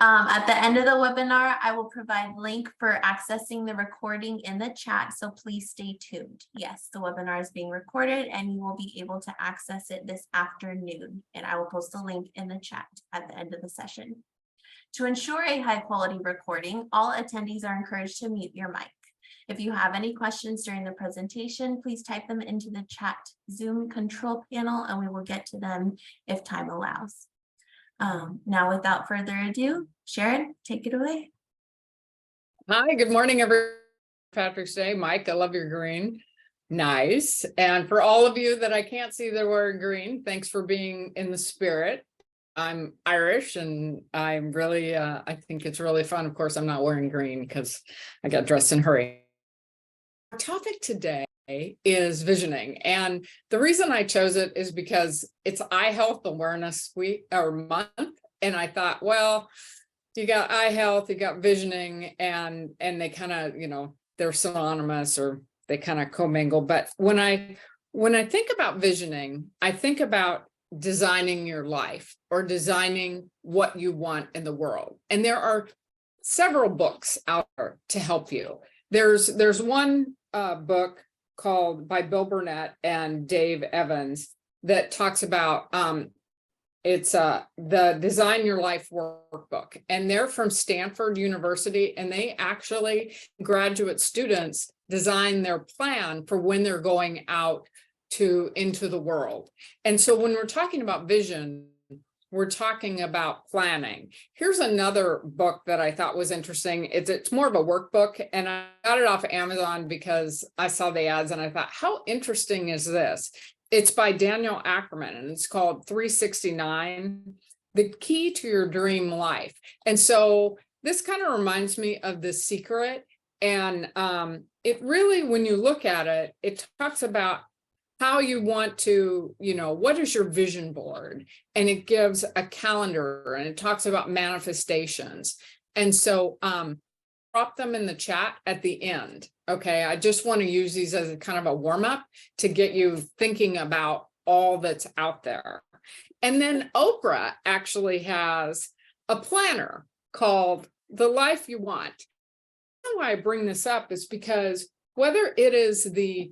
At the end of the webinar, I will provide link for accessing the recording in the chat, so please stay tuned. Yes, the webinar is being recorded and you will be able to access it this afternoon, and I will post a link in the chat at the end of the session. To ensure a high quality recording, all attendees are encouraged to mute your mic. If you have any questions during the presentation, please type them into the chat Zoom control panel and we will get to them if time allows. Now, without further ado, Sharon, take it away. Hi, good morning, everyone. Patrick's Day. Mike, I love your green. Nice. And for all of you that I can't see that wearing green, thanks for being in the spirit. I'm Irish and I'm really, I think it's really fun. Of course, I'm not wearing green because I got dressed in a hurry. Our topic today is visioning. And the reason I chose it is because it's Eye Health Awareness Week or month. And I thought, well, you got eye health, you got visioning, and they kind of, you know, they're synonymous or they kind of commingle. But when I think about visioning, I think about designing your life or designing what you want in the world. And there are several books out there to help you. There's one book called by Bill Burnett and Dave Evans that talks about it's the Design Your Life workbook, and they're from Stanford University, and they actually graduate students design their plan for when they're going out into the world. And so when we're talking about vision, we're talking about planning. Here's another book that I thought was interesting. It's more of a workbook, and I got it off Amazon because I saw the ads and I thought, how interesting is this? It's by Daniel Ackerman and it's called 369, The Key to Your Dream Life. And so this kind of reminds me of The Secret. And it really, when you look at it, it talks about how you want to, you know, what is your vision board? And it gives a calendar and it talks about manifestations. And so drop them in the chat at the end. Okay, I just want to use these as a kind of a warm-up to get you thinking about all that's out there. And then Oprah actually has a planner called The Life You Want. Why I bring this up is because whether it is the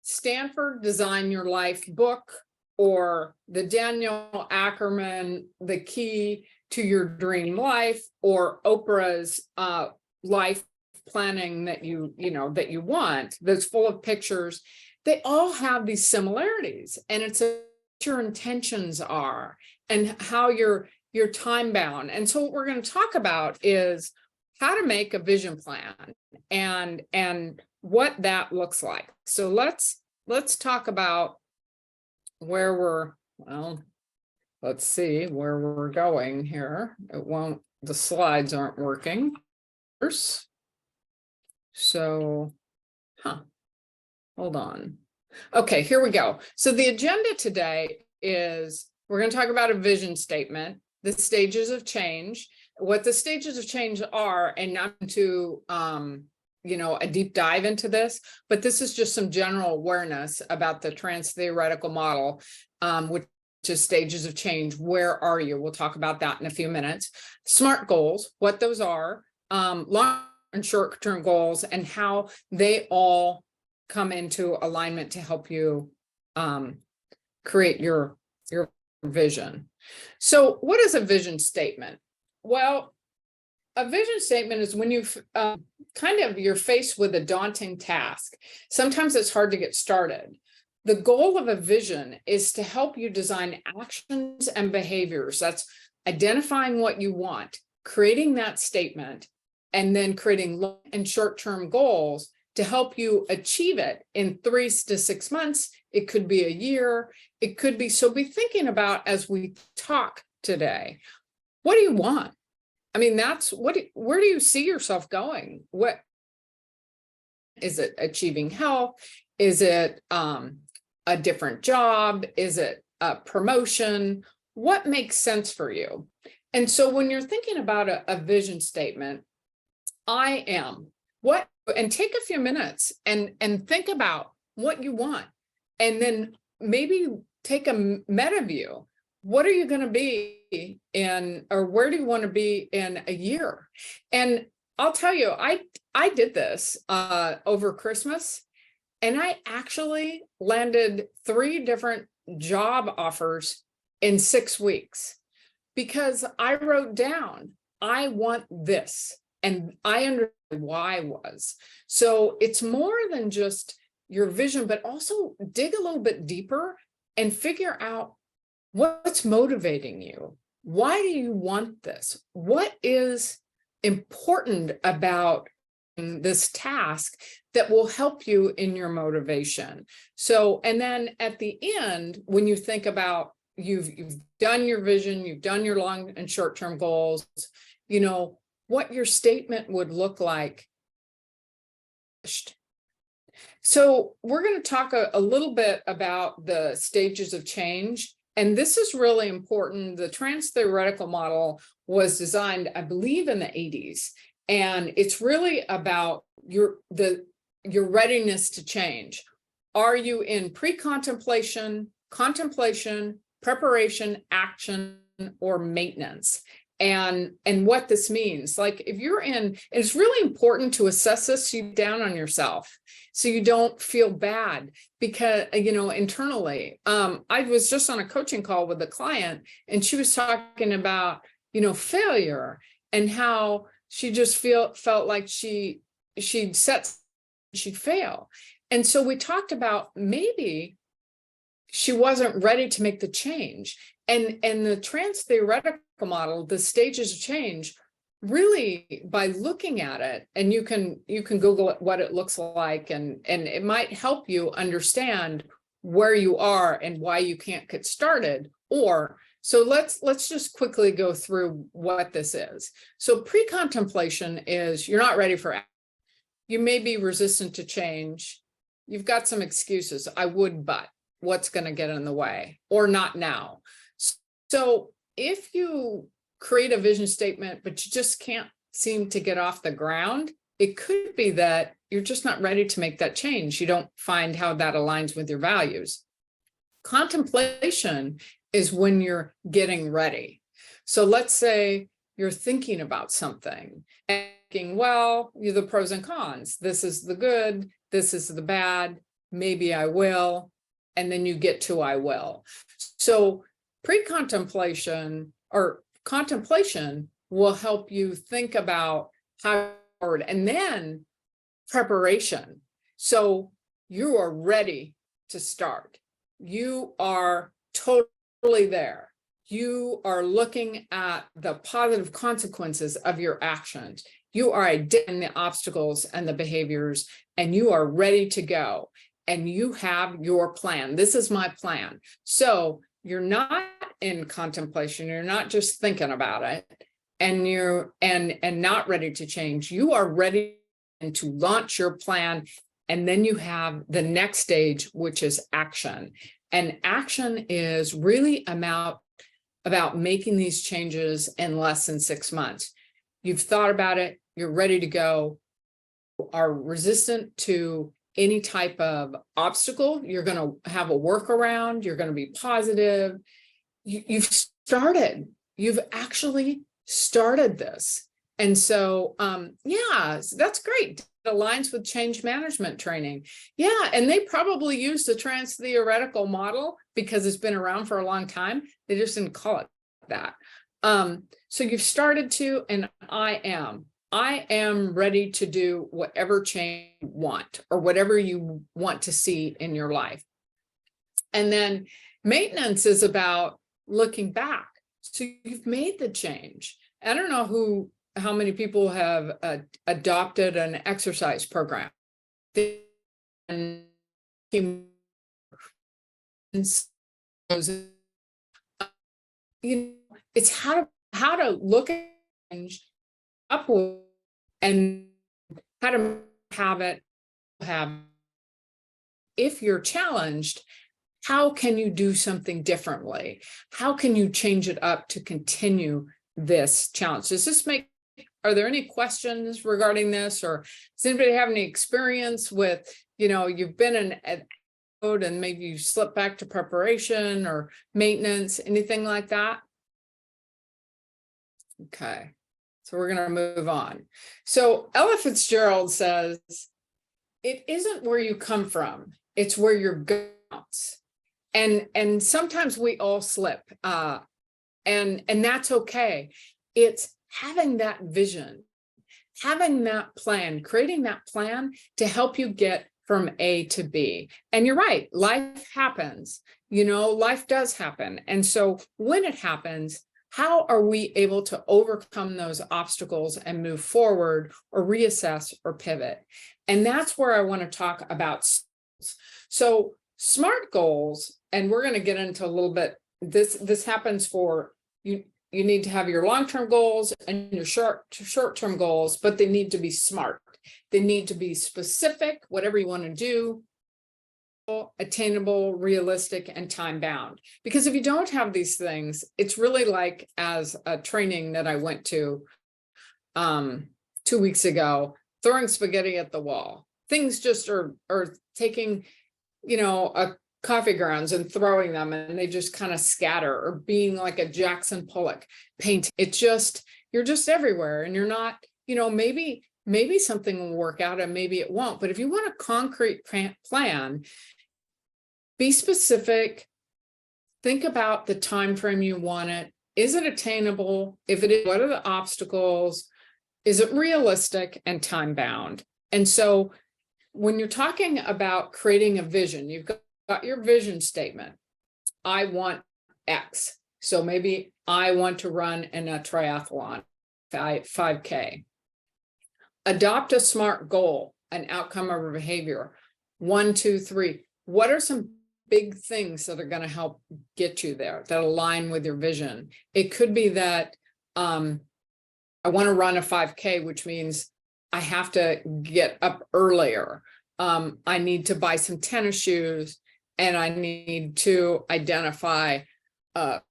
Stanford Design Your Life book or the Daniel Ackerman, The Key to Your Dream Life, or Oprah's life planning that you want, that's full of pictures, they all have these similarities, and it's what your intentions are and how you're time bound. And so what we're going to talk about is how to make a vision plan and what that looks like. So let's talk about where let's see where we're going here. The slides aren't working. So, hold on. Okay, here we go. So the agenda today is we're going to talk about a vision statement, the stages of change, what the stages of change are, and not to a deep dive into this, but this is just some general awareness about the trans-theoretical model, which is stages of change. Where are you? We'll talk about that in a few minutes. SMART goals, what those are, long and short-term goals, and how they all come into alignment to help you create your vision. So what is a vision statement? Well, a vision statement is when you've you're faced with a daunting task. Sometimes it's hard to get started. The goal of a vision is to help you design actions and behaviors. That's identifying what you want, creating that statement, and then creating long and short-term goals to help you achieve it in 3 to 6 months. It could be a year. It could be, so be thinking about as we talk today, what do you want? I mean, where do you see yourself going? What is it? Achieving health? Is it a different job? Is it a promotion? What makes sense for you? And so when you're thinking about a vision statement, and take a few minutes and think about what you want, and then maybe take a meta view. What are you going to be in, or where do you want to be in a year? And I'll tell you, I did this over Christmas, and I actually landed 3 different job offers in 6 weeks because I wrote down, I want this, and I understood why I was. So it's more than just your vision, but also dig a little bit deeper and figure out what's motivating you. Why do you want this? What is important about this task that will help you in your motivation? So, and then at the end, when you think about you've done your vision, you've done your long and short-term goals, you know, what your statement would look like. So we're going to talk a little bit about the stages of change. And this is really important. The trans-theoretical model was designed, I believe, in the 80s. And it's really about your readiness to change. Are you in pre-contemplation, contemplation, preparation, action, or maintenance? And what this means, like if you're in, it's really important to assess this, you down on yourself so you don't feel bad because, you know, internally. I was just on a coaching call with a client and she was talking about, you know, failure and how she just felt like she'd fail. And so we talked about maybe she wasn't ready to make the change. And the trans-theoretical model, the stages of change, really by looking at it, and you can Google it, what it looks like, and it might help you understand where you are and why you can't get started. Or so let's just quickly go through what this is. So pre-contemplation is you're not ready for action. You may be resistant to change. You've got some excuses. I would, but what's going to get in the way, or not now. So if you create a vision statement, but you just can't seem to get off the ground, it could be that you're just not ready to make that change. You don't find how that aligns with your values. Contemplation is when you're getting ready. So let's say you're thinking about something and thinking, well, you're the pros and cons. This is the good, this is the bad, maybe I will, and then you get to I will. So pre-contemplation or contemplation will help you think about how forward, and then preparation. So you are ready to start. You are totally there. You are looking at the positive consequences of your actions. You are identifying the obstacles and the behaviors, and you are ready to go. And you have your plan. This is my plan. So you're not in contemplation. You're not just thinking about it, and you're not ready to change. You are ready to launch your plan. And then you have the next stage, which is action. And action is really about making these changes in less than 6 months. You've thought about it. You're ready to go. You are resistant to any type of obstacle. You're going to have a workaround. You're going to be positive. You've started. You've actually started this. And so, yeah, that's great. It aligns with change management training. Yeah, and they probably use the trans-theoretical model because it's been around for a long time. They just didn't call it that. So you've started to, and I am ready to do whatever change you want or whatever you want to see in your life. And then maintenance is about looking back. So you've made the change. I don't know how many people have adopted an exercise program. And you know, it's how to look at change upward and how to have if you're challenged, how can you do something differently? How can you change it up to continue this challenge? Are there any questions regarding this, or does anybody have any experience with, you know, you've been in mode and maybe you slip back to preparation or maintenance, anything like that? Okay, so we're gonna move on. So Ella Fitzgerald says, it isn't where you come from, it's where you're going. And sometimes we all slip, and that's okay. It's having that vision, having that plan, creating that plan to help you get from A to B. And you're right, life happens, life does happen. And so when it happens, how are we able to overcome those obstacles and move forward or reassess or pivot? And that's where I want to talk about. So SMART goals, and we're going to get into a little bit, this happens for you. You need to have your long-term goals and your short-term goals, but they need to be SMART. They need to be specific, whatever you want to do, attainable, realistic, and time-bound. Because if you don't have these things, it's really like as a training that I went to 2 weeks ago, throwing spaghetti at the wall. Things just are taking, a coffee grounds and throwing them, and they just kind of scatter, or being like a Jackson Pollock paint. You're just everywhere, and you're not, maybe something will work out and maybe it won't. But if you want a concrete plan, be specific, think about the time frame you want it. Is it attainable? If it is, what are the obstacles? Is it realistic and time bound? And so when you're talking about creating a vision, you've got your vision statement. I want X. So maybe I want to run in a triathlon, 5K. Adopt a SMART goal, an outcome of a behavior. 1, 2, 3. What are some big things that are going to help get you there, that align with your vision? It could be that I want to run a 5K, which means I have to get up earlier. I need to buy some tennis shoes, and I need to identify a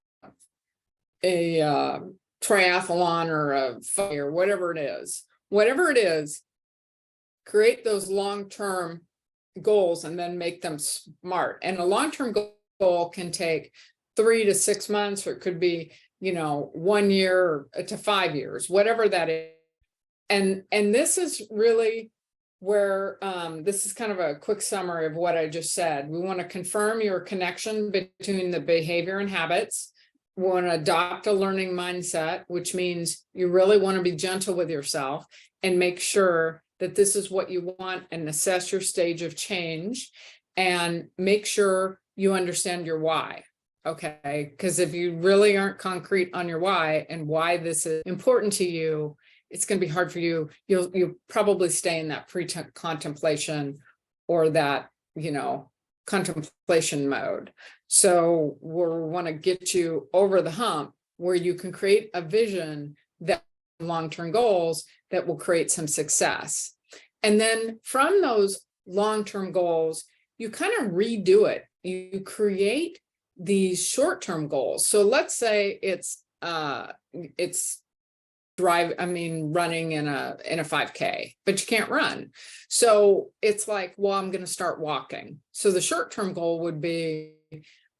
triathlon or a fire, whatever it is. Whatever it is, create those long-term goals and then make them SMART. And a long-term goal can take 3 to 6 months, or it could be, 1 year to 5 years, whatever that is. And this is really where this is kind of a quick summary of what I just said. We want to confirm your connection between the behavior and habits. We want to adopt a learning mindset, which means you really want to be gentle with yourself and make sure that this is what you want, and assess your stage of change, and make sure you understand your why. Okay, because if you really aren't concrete on your why and why this is important to you, it's going to be hard for you. You'll probably stay in that pre-contemplation or that, contemplation mode. So we want to get you over the hump where you can create a vision that long-term goals that will create some success. And then from those long-term goals, you kind of redo it. You create these short-term goals. So let's say it's running in a 5K, but you can't run. So it's like, well, I'm going to start walking. So the short-term goal would be,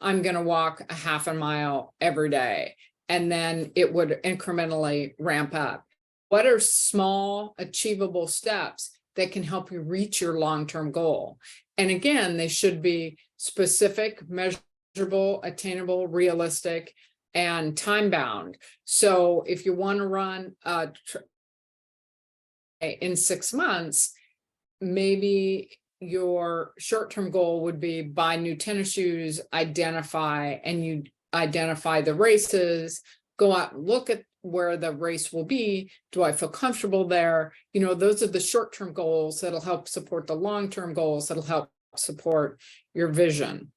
I'm going to walk a half a mile every day. And then it would incrementally ramp up. What are small, achievable steps that can help you reach your long-term goal? And again, they should be specific, measurable, attainable, realistic, and time-bound. So if you want to run in 6 months, maybe your short-term goal would be buy new tennis shoes, identify the races, go out and look at where the race will be. Do I feel comfortable there? Those are the short-term goals that'll help support the long-term goals, that'll help support your vision.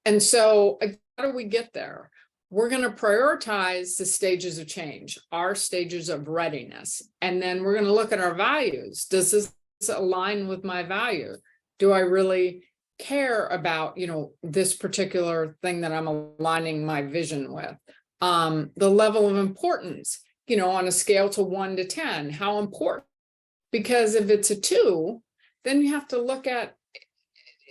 And so how do we get there? We're going to prioritize the stages of change, our stages of readiness. And then we're going to look at our values. Does this align with my value? Do I really care about, this particular thing that I'm aligning my vision with? The level of importance, on a scale to 1 to 10, how important? Because if it's a 2, then you have to look at,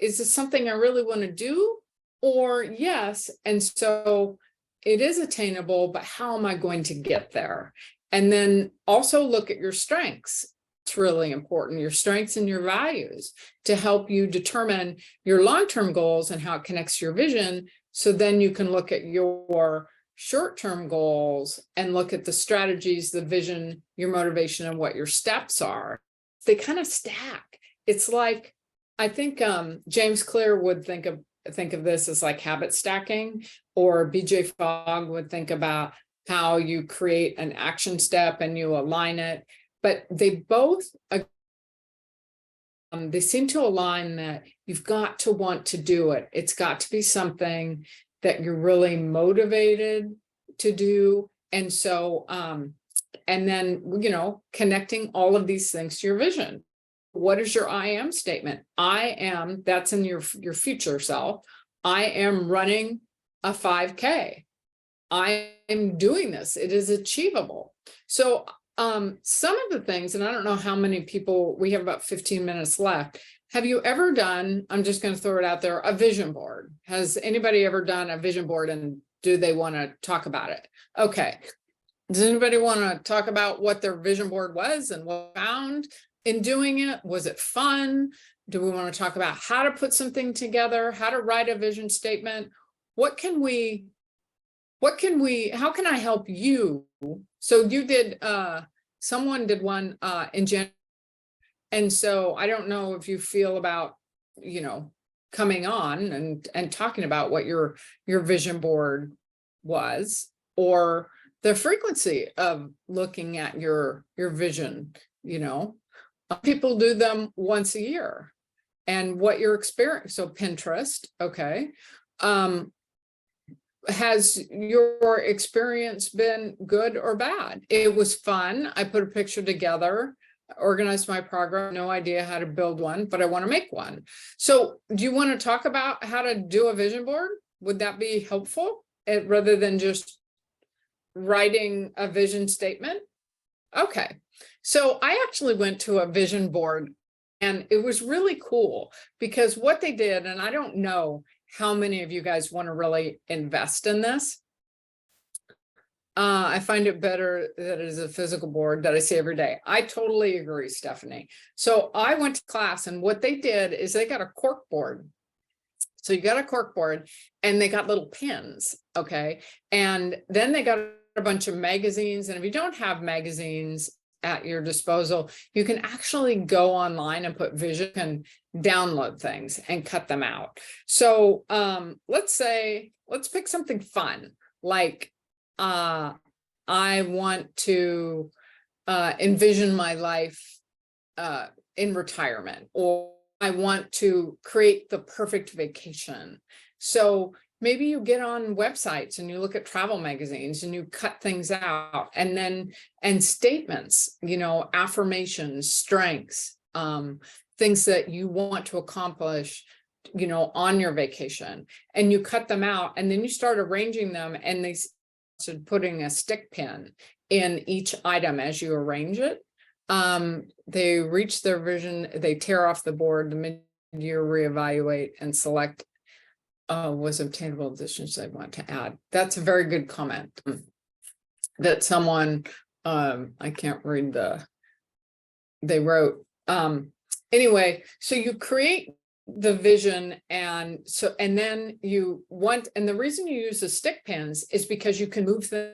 is this something I really want to do? Or yes. And so it is attainable, but how am I going to get there? And then also look at your strengths. It's really important, your strengths and your values, to help you determine your long-term goals and how it connects to your vision. So then you can look at your short-term goals and look at the strategies, the vision, your motivation, and what your steps are. They kind of stack. It's like, I think James Clear would think of this as like habit stacking, or BJ Fogg would think about how you create an action step and you align it. But they both, they seem to align that you've got to want to do it. It's got to be something that you're really motivated to do. And so, and then, you know, connecting all of these things to your vision. What is your I am statement? I am, that's in your future self. I am running a 5K. I am doing this. It is achievable. So some of the things, and I don't know how many people, we have about 15 minutes left. Have you ever done, I'm just going to throw it out there, a vision board? Has anybody ever done a vision board, and do they want to talk about it? Okay. Does anybody want to talk about what their vision board was and what found in doing it? Was it fun? Do we want to talk about how to put something together, how to write a vision statement? How can I help you? So you did, someone did one in January. And so I don't know if you feel about, you know, coming on and talking about what your vision board was, or the frequency of looking at your vision. You know, people do them once a year, and what your experience. So Pinterest, okay. Has your experience been good or bad? It was fun. I put a picture together, organized my progress, no idea how to build one, but I want to make one. So do you want to talk about how to do a vision board? Would that be helpful, rather than just writing a vision statement? Okay. So I actually went to a vision board, and it was really cool because what they did, and I don't know how many of you guys want to really invest in this. I find it better that it is a physical board that I see every day. I totally agree, Stephanie. So I went to class, and what they did is they got a cork board. So you got a cork board, and they got little pins, okay? And then they got a bunch of magazines. And if you don't have magazines at your disposal, you can actually go online and put vision and download things and cut them out. So let's pick something fun, like I want to envision my life in retirement, or I want to create the perfect vacation. So maybe you get on websites and you look at travel magazines and you cut things out, and statements, you know, affirmations, strengths, things that you want to accomplish, you know, on your vacation, and you cut them out, and then you start arranging them, and they started putting a stick pin in each item as you arrange it. They reach their vision, they tear off the board, the mid-year reevaluate, and select was obtainable additions they want to add. That's a very good comment that someone, I can't read they wrote. Anyway, so you create the vision, and then you want, and the reason you use the stick pins is because you can move them,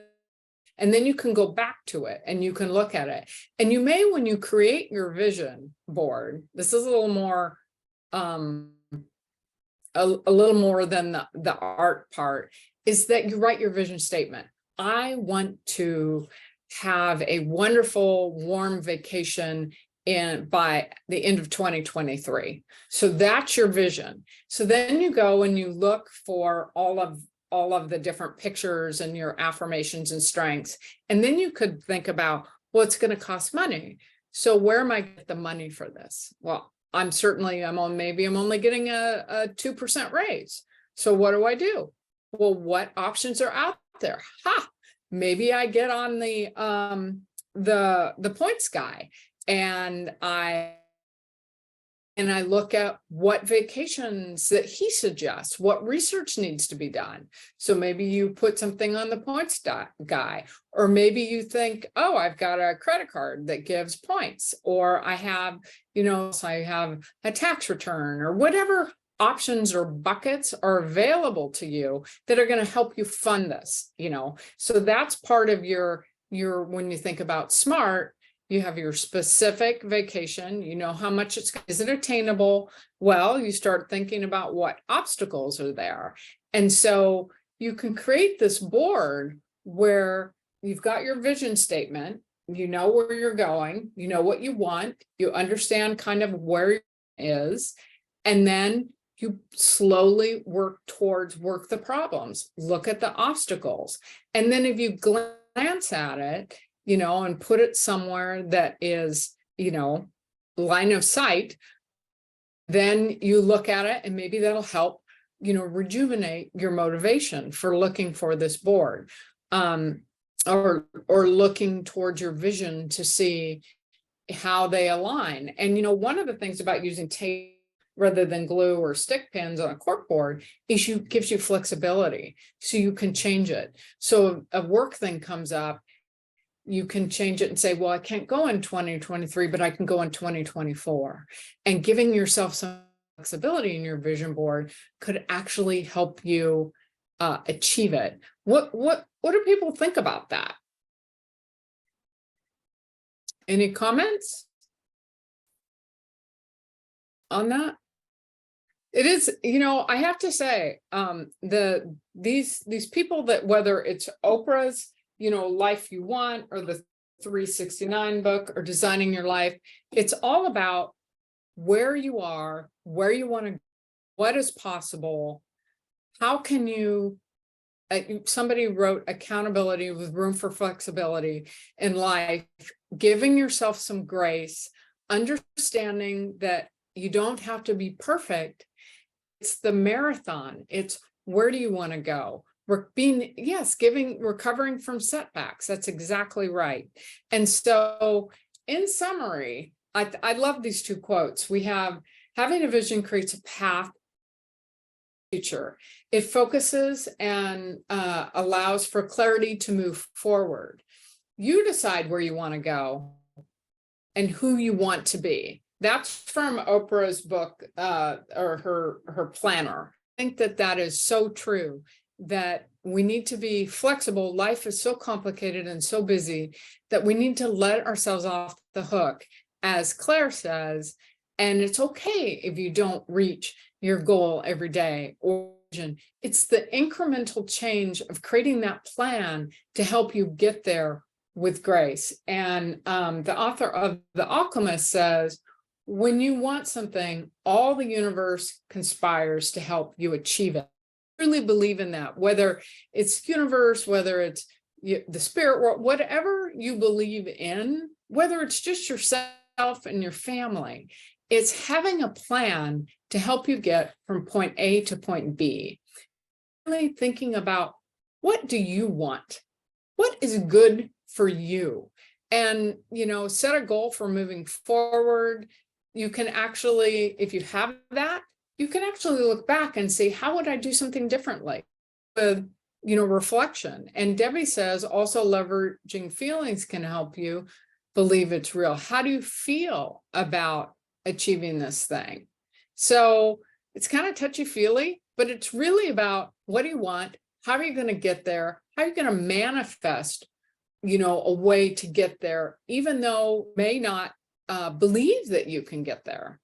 and then you can go back to it and you can look at it. And you may, when you create your vision board, this is a little more, a little more than the art part, is that you write your vision statement. I want to have a wonderful, warm vacation by the end of 2023. So that's your vision. So then you go and you look for all of the different pictures and your affirmations and strengths. And then you could think about, well, it's going to cost money. So where am I getting the money for this? Well, maybe I'm only getting a 2% raise. So what do? Well, what options are out there? Maybe I get on the points guy, and I And I look at what vacations that he suggests, what research needs to be done. So maybe you put something on the points guy, or maybe you think, oh, I've got a credit card that gives points, or I have a tax return, or whatever options or buckets are available to you that are going to help you fund this, So that's part of your, when you think about SMART, you have your specific vacation, how much is it attainable? Well, you start thinking about what obstacles are there. And so you can create this board where you've got your vision statement, you know where you're going, you know what you want, you understand kind of where it is, and then you slowly work the problems, look at the obstacles. And then if you glance at it, and put it somewhere that is, line of sight, then you look at it and maybe that'll help, rejuvenate your motivation for looking for this board, or looking towards your vision to see how they align. And, one of the things about using tape rather than glue or stick pins on a cork board is gives you flexibility, so you can change it. So a work thing comes up, you can change it and say, well, I can't go in 2023, but I can go in 2024. And giving yourself some flexibility in your vision board could actually help you achieve it. What do people think about that? Any comments on that? It is, I have to say, these people that, whether it's Oprah's Life You Want, or the 369 book, or Designing Your Life, it's all about where you are, where you want to go, what is possible, how can you, somebody wrote accountability with room for flexibility in life, giving yourself some grace, understanding that you don't have to be perfect. It's the marathon. It's where do you want to go? Recovering from setbacks. That's exactly right. And so in summary, I love these two quotes. We have, having a vision creates a path to the future. It focuses and allows for clarity to move forward. You decide where you want to go and who you want to be. That's from Oprah's book, or her planner. I think that is so true, that we need to be flexible. Life is so complicated and so busy that we need to let ourselves off the hook, as Claire says, and it's okay if you don't reach your goal every day or vision. It's the incremental change of creating that plan to help you get there with grace. And the author of The Alchemist says, when you want something, all the universe conspires to help you achieve it. I really believe in that, whether it's universe, whether it's the spirit world, whatever you believe in, whether it's just yourself and your family, it's having a plan to help you get from point A to point B. Really thinking about, what do you want? What is good for you? And, set a goal for moving forward. You can actually, if you have that, you can actually look back and say, how would I do something differently? With, reflection. And Debbie says also leveraging feelings can help you believe it's real. How do you feel about achieving this thing? So it's kind of touchy-feely, but it's really about, what do you want? How are you going to get there? How are you going to manifest, a way to get there, even though you may not believe that you can get there.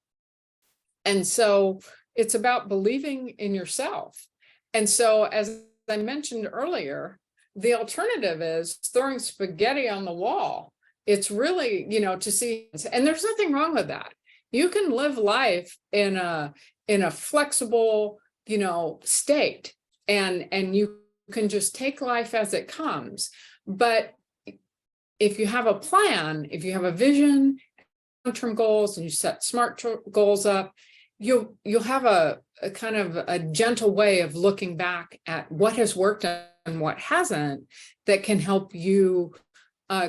And so it's about believing in yourself. And so, as I mentioned earlier, the alternative is throwing spaghetti on the wall. It's really, to see, and there's nothing wrong with that. You can live life in a flexible, state, and you can just take life as it comes. But if you have a plan, if you have a vision, long-term goals, and you set SMART goals up, you'll have a kind of a gentle way of looking back at what has worked and what hasn't, that can help you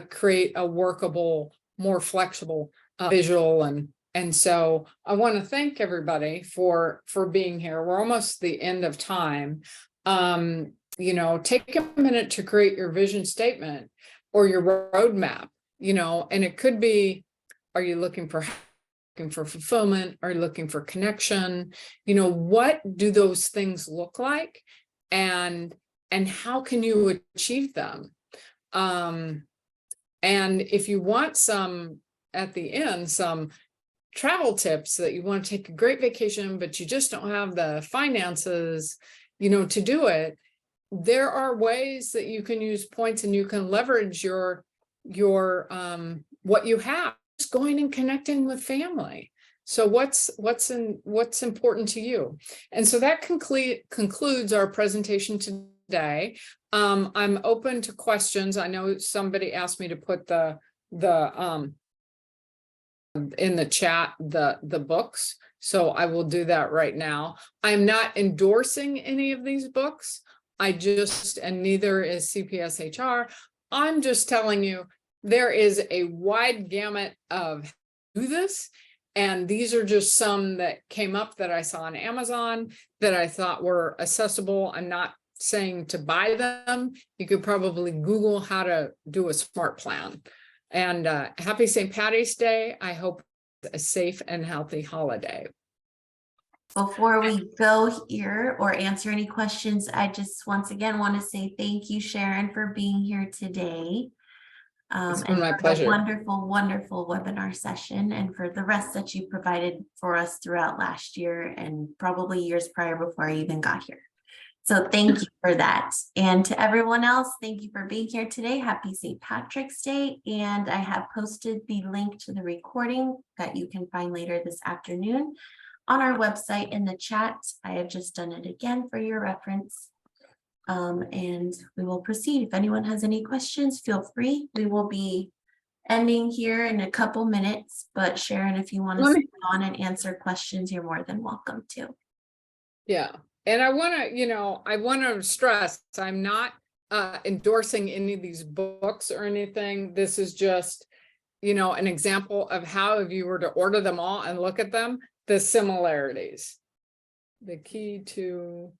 create a workable, more flexible visual and And so I want to thank everybody for being here. We're almost the end of time. Take a minute to create your vision statement or your roadmap, and it could be, are you looking for fulfillment? Are you looking for connection? What do those things look like? And how can you achieve them? And if you want some, at the end, some travel tips that you want to take a great vacation, but you just don't have the finances, to do it, there are ways that you can use points and you can leverage your what you have, just going and connecting with family. So what's important to you? And so that concludes our presentation today. I'm open to questions. I know somebody asked me to put the in the chat the books, so I will do that right now. I'm not endorsing any of these books. And neither is CPSHR. I'm just telling you there is a wide gamut of do this, and these are just some that came up that I saw on Amazon that I thought were accessible. I'm not saying to buy them. You could probably Google how to do a smart plan. And happy St. Patty's Day. I hope a safe and healthy holiday. Before we go here or answer any questions, I just once again want to say thank you, Sharon, for being here today. It's been And my for pleasure. a wonderful, wonderful webinar session, and for the rest that you provided for us throughout last year and probably years prior before I even got here. So thank you for that. And to everyone else, thank you for being here today. Happy St. Patrick's Day. And I have posted the link to the recording that you can find later this afternoon on our website in the chat. I have just done it again for your reference. And we will proceed. If anyone has any questions, feel free. We will be ending here in a couple minutes, but Sharon, if you want to stay on and answer questions, you're more than welcome to. Yeah. And I want to stress, I'm not endorsing any of these books or anything. This is just, an example of how, if you were to order them all and look at them, the similarities. The key to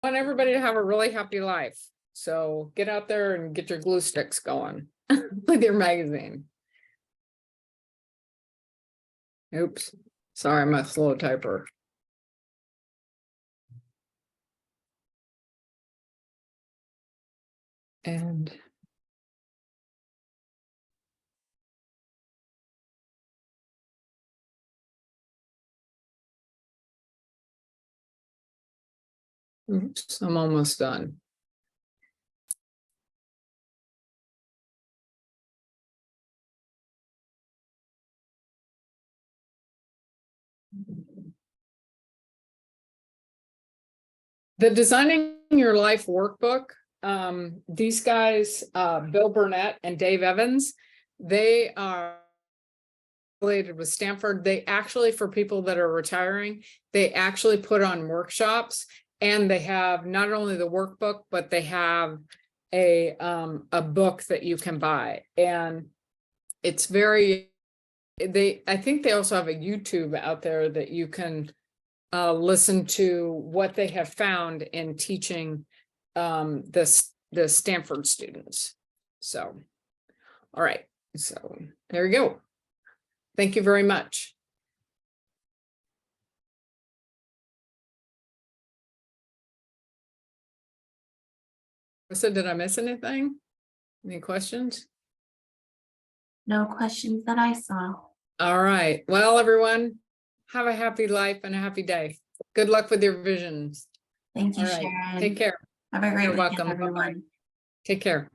I want everybody to have a really happy life. So get out there and get your glue sticks going with your magazine. Oops, sorry, I'm a slow typer. And oops, I'm almost done. The Designing Your Life workbook, these guys, Bill Burnett and Dave Evans, they are affiliated with Stanford. They actually, for people that are retiring, they actually put on workshops, and they have not only the workbook, but they have a book that you can buy. And it's I think they also have a YouTube out there that you can listen to what they have found in teaching the Stanford students. So, all right, so there you go. Thank you very much. So did I miss anything? Any questions? No questions that I saw. All right. Well, everyone, have a happy life and a happy day. Good luck with your visions. Thank you, All right. Sharon. Take care. Have a great You're weekend, welcome. everyone. Bye-bye. Take care.